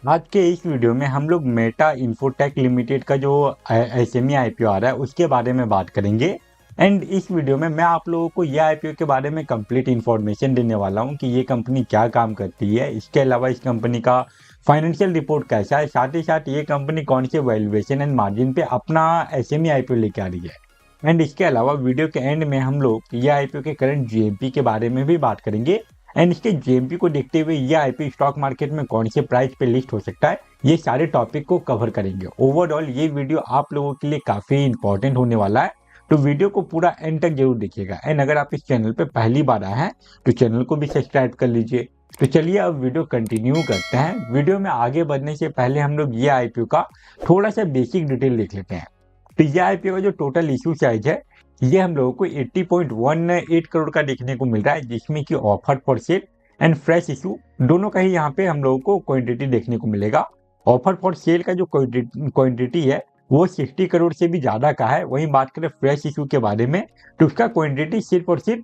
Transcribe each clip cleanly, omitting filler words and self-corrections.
आज के इस वीडियो में हम लोग मेटा इन्फोटेक लिमिटेड का जो एसएमई आईपीओ आ रहा है उसके बारे में बात करेंगे। एंड इस वीडियो में मैं आप लोगों को यह आईपीओ के बारे में कंप्लीट इन्फॉर्मेशन देने वाला हूं कि ये कंपनी क्या काम करती है, इसके अलावा इस कंपनी का फाइनेंशियल रिपोर्ट कैसा है, साथ ही साथ ये कंपनी कौन से वैल्यूएशन एंड मार्जिन पे अपना एसएमई आईपीओ लेके आ रही है। एंड इसके अलावा वीडियो के एंड में हम लोग ये आईपीओ के करंट जीएमपी के बारे में भी बात करेंगे। एंड इसके जेएमपी को देखते हुए ये आईपीओ स्टॉक मार्केट में कौन से प्राइस पे लिस्ट हो सकता है, ये सारे टॉपिक को कवर करेंगे। ओवरऑल ये वीडियो आप लोगों के लिए काफी इंपॉर्टेंट होने वाला है, तो वीडियो को पूरा एंड तक जरूर देखिएगा। एंड अगर आप इस चैनल पे पहली बार आए हैं तो चैनल को भी सब्सक्राइब कर लीजिए। तो चलिए अब वीडियो कंटिन्यू करते हैं। वीडियो में आगे बढ़ने से पहले हम लोग ये आईपीओ का थोड़ा सा बेसिक डिटेल देख लेते हैं। तो ये आईपीओ का जो टोटल इशू साइज है ये हम लोगों को 80.18 करोड़ का देखने को मिल रहा है, जिसमें कि offer for sale and fresh issue दोनों का ही यहाँ पे हम लोगों को क्वांटिटी देखने को मिलेगा। ऑफर फॉर सेल का जो क्वांटिटी है वो 60 करोड़ से भी ज्यादा का है। वहीं बात करें फ्रेश इशू के बारे में तो उसका क्वांटिटी सिर्फ और सिर्फ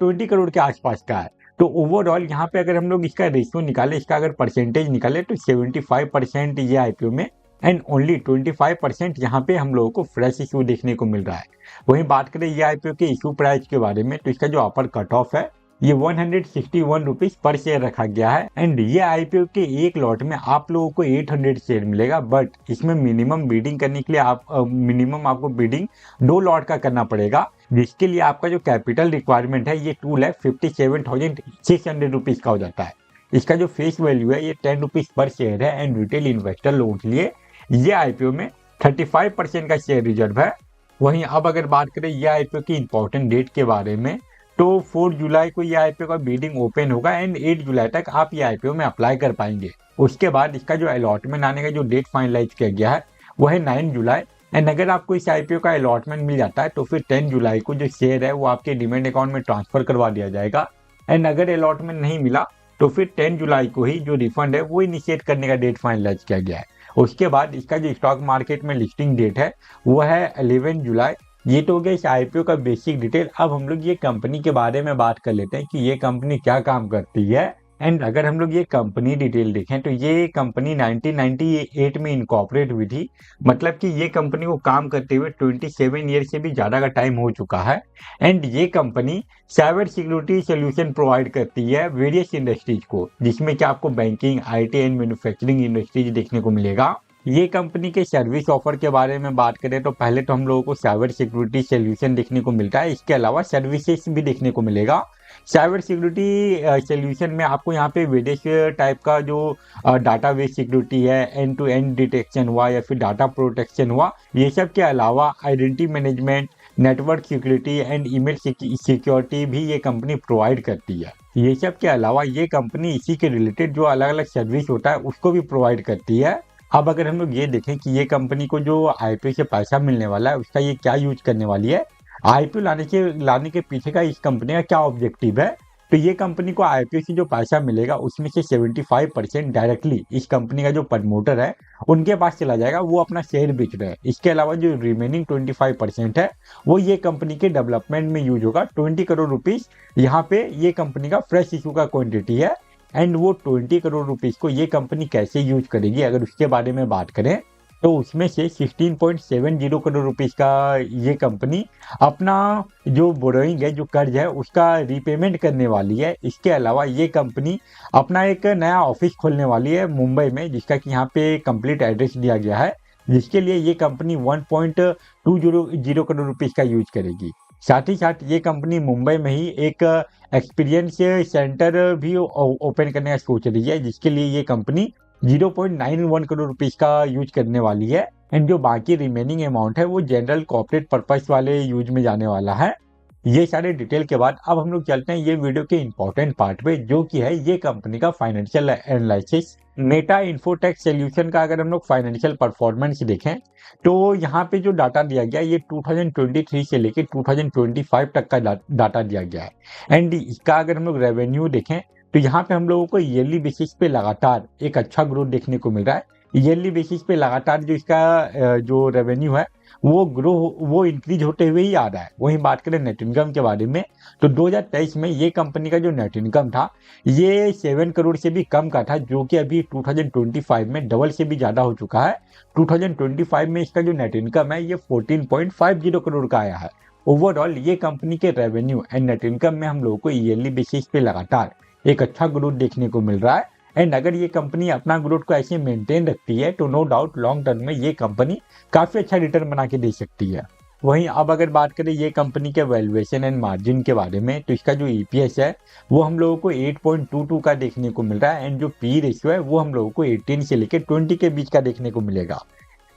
20 करोड़ के आसपास का है। तो ओवरऑल यहाँ पे अगर हम लोग इसका रेशियो निकाले, इसका अगर परसेंटेज निकाले तो 75% ये आईपीओ में एंड ओनली 25% यहाँ पे हम लोगों को फ्रेश इशू देखने को मिल रहा है। वहीं बात करें ये आईपीओ के इशू प्राइस के बारे में तो इसका जो अपर कट ऑफ है ये 161 रुपीज पर शेयर रखा गया है। एंड ये आईपीओ के एक लॉट में आप लोगों को 800 शेयर मिलेगा, बट इसमें मिनिमम बीडिंग करने के लिए मिनिमम आपको बीडिंग 2 लॉट का करना पड़ेगा, जिसके लिए आपका जो कैपिटल रिक्वायरमेंट है ये 2,57,600 रुपीज का हो जाता है। इसका जो फेस वैल्यू है ये 10 रुपीज पर शेयर है। एंड रिटेल इन्वेस्टर लोगों के लिए ये आईपीओ में 35% का शेयर रिजर्व है। वहीं अब अगर बात करें ये आईपीओ की इंपॉर्टेंट डेट के बारे में तो 4 जुलाई को ये आईपीओ का बिडिंग ओपन होगा एंड 8 जुलाई तक आप ये आईपीओ में अप्लाई कर पाएंगे। उसके बाद इसका जो अलॉटमेंट आने का जो डेट फाइनलाइज किया गया है वो है 9 जुलाई। एंड अगर आपको इस आईपीओ का अलॉटमेंट मिल जाता है तो फिर 10 जुलाई को जो शेयर है वो आपके डिमेंट अकाउंट में ट्रांसफर करवा दिया जाएगा। एंड अगर अलॉटमेंट नहीं मिला तो फिर 10 जुलाई को ही जो रिफंड है वो इनिशिएट करने का डेट फाइनलाइज किया गया है। उसके बाद इसका जो स्टॉक मार्केट में लिस्टिंग डेट है वो है 11 जुलाई। ये तो हो गया इस आईपीओ का बेसिक डिटेल। अब हम लोग ये कंपनी के बारे में बात कर लेते हैं कि ये कंपनी क्या काम करती है। एंड अगर हम लोग ये कंपनी डिटेल देखें तो ये कंपनी 1998 में इनकॉर्पोरेट हुई थी, मतलब कि ये कंपनी को काम करते हुए 27 ईयर से भी ज़्यादा का टाइम हो चुका है। एंड ये company cyber security solution provide करती है वेरियस इंडस्ट्रीज को, जिसमें कि आपको banking, IT and manufacturing industries देखने को मिलेगा। ये कंपनी के सर्विस ऑफर के बारे में बात करें तो पहले तो हम लोगों को साइबर सिक्योरिटी सोल्यूशन देखने को मिलता है, इसके अलावा सर्विसेज भी देखने को मिलेगा। साइबर सिक्योरिटी सोल्यूशन में आपको यहाँ पे वेरियस टाइप का जो डाटाबेस सिक्योरिटी है, एंड टू एंड डिटेक्शन हुआ या फिर डाटा प्रोटेक्शन हुआ, ये सब के अलावा identity management, network security and email security भी ये कंपनी प्रोवाइड करती है। ये सब के अलावा ये कंपनी इसी के रिलेटेड जो अलग अलग सर्विस होता है उसको भी प्रोवाइड करती है। अब अगर हम लोग ये देखें कि ये कंपनी को जो आईपीओ से पैसा मिलने वाला है उसका ये क्या यूज करने वाली है, आईपीओ लाने के पीछे का इस कंपनी का क्या ऑब्जेक्टिव है, तो ये कंपनी को आईपीओ से जो पैसा मिलेगा उसमें से 75% डायरेक्टली इस कंपनी का जो प्रमोटर है उनके पास चला जाएगा, वो अपना शेयर बेच रहे हैं। इसके अलावा जो रिमेनिंग 25% है वो ये कंपनी के डेवलपमेंट में यूज होगा। 20 करोड़ रुपीज यहाँ पे ये कंपनी का फ्रेश इशू का क्वांटिटी है। एंड वो 20 करोड़ रुपीज को ये कंपनी कैसे यूज करेगी अगर उसके बारे में बात करें तो उसमें से 16.70 करोड़ रुपीज का ये कंपनी अपना जो बोरोइंग है, जो कर्ज है, उसका रीपेमेंट करने वाली है। इसके अलावा ये कंपनी अपना एक नया ऑफिस खोलने वाली है मुंबई में, जिसका कि यहाँ पे कंप्लीट एड्रेस दिया गया है, जिसके लिए ये कंपनी 1.20 करोड़ रुपीज का यूज करेगी। साथ ही साथ ये कंपनी मुंबई में ही एक एक्सपीरियंस सेंटर भी ओपन करने का सोच रही है, जिसके लिए ये कंपनी 0.91 करोड़ रुपीस का यूज करने वाली है। एंड जो बाकी रिमेनिंग अमाउंट है वो जनरल कॉर्पोरेट पर्पस वाले यूज में जाने वाला है। ये सारे डिटेल के बाद अब हम लोग चलते हैं ये वीडियो के इंपॉर्टेंट पार्ट पे, जो कि है ये कंपनी का financial analysis. Meta infotech solution का अगर हम लोग फाइनेंशियल परफॉर्मेंस देखें तो यहाँ पे जो डाटा दिया गया ये 2023 से लेकर 2025 तक का डाटा दिया गया है। एंड इसका अगर हम लोग रेवेन्यू देखें तो यहाँ पे हम लोगों को ईयरली बेसिस पे लगातार एक अच्छा ग्रोथ देखने को मिल रहा है। ईयरली बेसिस पे लगातार जो इसका जो रेवेन्यू है वो इंक्रीज होते हुए ही आ रहा है। वहीं बात करें नेट इनकम के बारे में, तो 2023 में ये कंपनी का जो नेट इनकम था ये 7 करोड़ से भी कम का था, जो कि अभी 2025 में डबल से भी ज़्यादा हो चुका है। 2025 में इसका जो नेट इनकम है ये 14.50 करोड़ का आया है। ओवरऑल ये कंपनी के रेवेन्यू एंड नेट इनकम में हम लोगों को ईयरली बेसिस पे लगातार एक अच्छा ग्रोथ देखने को मिल रहा है। एंड अगर ये कंपनी अपना ग्रोथ को ऐसे मेंटेन रखती है तो नो डाउट लॉन्ग टर्म में ये कंपनी काफ़ी अच्छा रिटर्न बना के दे सकती है। वहीं अब अगर बात करें ये कंपनी के वैल्यूएशन एंड मार्जिन के बारे में, तो इसका जो ईपीएस है वो हम लोगों को 8.22 का देखने को मिल रहा है। एंड जो पी रेशियो है वो हम लोगों को 18 से लेकर 20 के बीच का देखने को मिलेगा।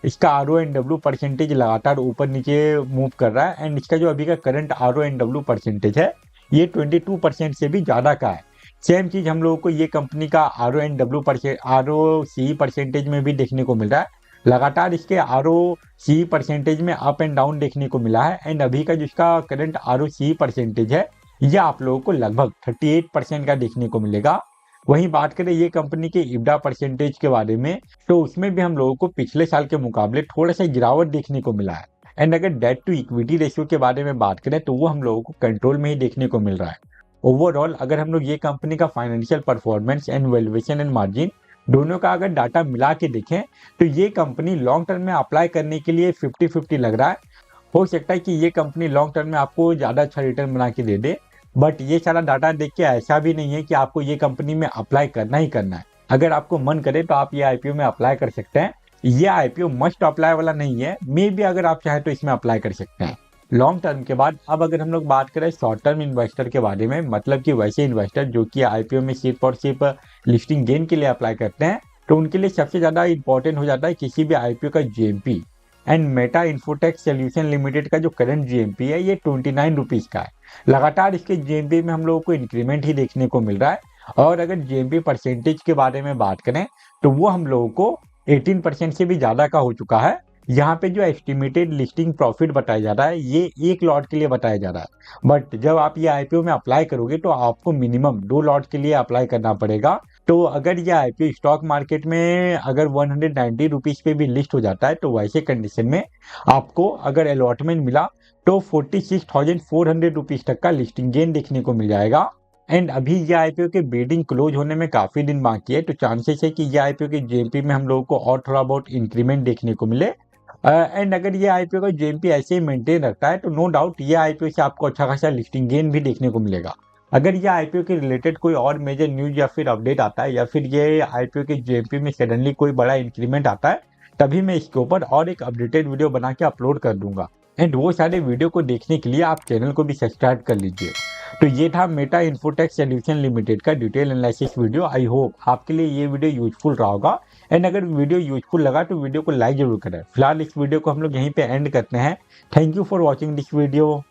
इसका RONW परसेंटेज लगातार ऊपर नीचे मूव कर रहा है। एंड इसका जो अभी का करंट RONW परसेंटेज है ये 22% से भी ज़्यादा का है। सेम चीज़ हम लोगों को ये कंपनी का ROCE परसेंटेज में भी देखने को मिल रहा है। लगातार इसके ROCE परसेंटेज में अप एंड डाउन देखने को मिला है। एंड अभी का जिसका करंट ROCE परसेंटेज है ये आप लोगों को लगभग 38% का देखने को मिलेगा। वहीं बात करें ये कंपनी के इब्डा परसेंटेज के बारे में, तो उसमें भी हम लोगों को पिछले साल के मुकाबले थोड़ा सा गिरावट देखने को मिला है। एंड अगर डेट टू इक्विटी रेशियो के बारे में बात करें तो वो हम लोगों को कंट्रोल में ही देखने को मिल रहा है। ओवरऑल अगर हम लोग ये कंपनी का financial performance and valuation and margin दोनों का अगर डाटा मिला के देखें तो ये कंपनी लॉन्ग टर्म में अप्लाई करने के लिए 50-50 लग रहा है। हो सकता है कि ये कंपनी लॉन्ग टर्म में आपको ज़्यादा अच्छा रिटर्न बना के दे दे, बट ये सारा डाटा देख के ऐसा भी नहीं है कि आपको ये कंपनी में अप्लाई करना ही करना है। अगर आपको मन करे तो आप ये आईपीओ में अप्लाई कर सकते हैं। ये आईपीओ मस्ट अप्लाई वाला नहीं है, मे भी अगर आप चाहें तो इसमें अप्लाई कर सकते हैं लॉन्ग टर्म के बाद। अब अगर हम लोग बात करें शॉर्ट टर्म इन्वेस्टर के बारे में, मतलब कि वैसे इन्वेस्टर जो कि आईपीओ में सिर्फ और सिर्फ लिस्टिंग गेन के लिए अप्लाई करते हैं, तो उनके लिए सबसे ज़्यादा इंपॉर्टेंट हो जाता है किसी भी आईपीओ का GMP. And Meta infotech solution limited का जो करंट जीएमपी है ये 29 रुपीज़ का है। लगातार इसके जीएमपी में हम लोगों को इंक्रीमेंट ही देखने को मिल रहा है। और अगर जीएमपी परसेंटेज के बारे में बात करें तो वो हम लोगों को 18% से भी ज़्यादा का हो चुका है। यहाँ पे जो एस्टिमेटेड लिस्टिंग प्रॉफिट बताया जा रहा है ये 1 लॉट के लिए बताया जा रहा है, बट जब आप ये आईपीओ में अप्लाई करोगे तो आपको मिनिमम 2 लॉट के लिए अप्लाई करना पड़ेगा। तो अगर ये आईपीओ स्टॉक मार्केट में अगर 190 रुपीज़ पे भी लिस्ट हो जाता है तो वैसे कंडीशन में आपको अगर अलॉटमेंट मिला तो 46,400 रुपीज़ तक का लिस्टिंग गेन देखने को मिल जाएगा। एंड अभी ये आईपीओ के बिडिंग क्लोज होने में काफ़ी दिन बाकी है, तो चांसेस है कि ये आईपीओ के जीएमपी में हम लोगों को और थोड़ा बहुत इंक्रीमेंट देखने को मिले। एंड अगर ये आईपीओ का जीएमपी ऐसे ही मेंटेन रखता है तो नो डाउट ये आईपीओ से आपको अच्छा खासा लिस्टिंग गेन भी देखने को मिलेगा। अगर ये आईपीओ के रिलेटेड कोई और मेजर न्यूज या फिर अपडेट आता है या फिर ये आईपीओ के जीएमपी में सडनली कोई बड़ा इंक्रीमेंट आता है, तभी मैं इसके ऊपर और एक अपडेटेड वीडियो बना के अपलोड कर दूंगा। एंड वो सारे वीडियो को देखने के लिए आप चैनल को भी सब्सक्राइब कर लीजिए। तो ये था मेटा इन्फोटेक सोल्यूशन लिमिटेड का detail analysis video. I hope आपके लिए ये वीडियो यूजफुल रहा होगा। एंड अगर वीडियो यूजफुल लगा तो वीडियो को लाइक जरूर करें। फिलहाल इस वीडियो को हम लोग यहीं पे एंड करते हैं। Thank you for watching this video.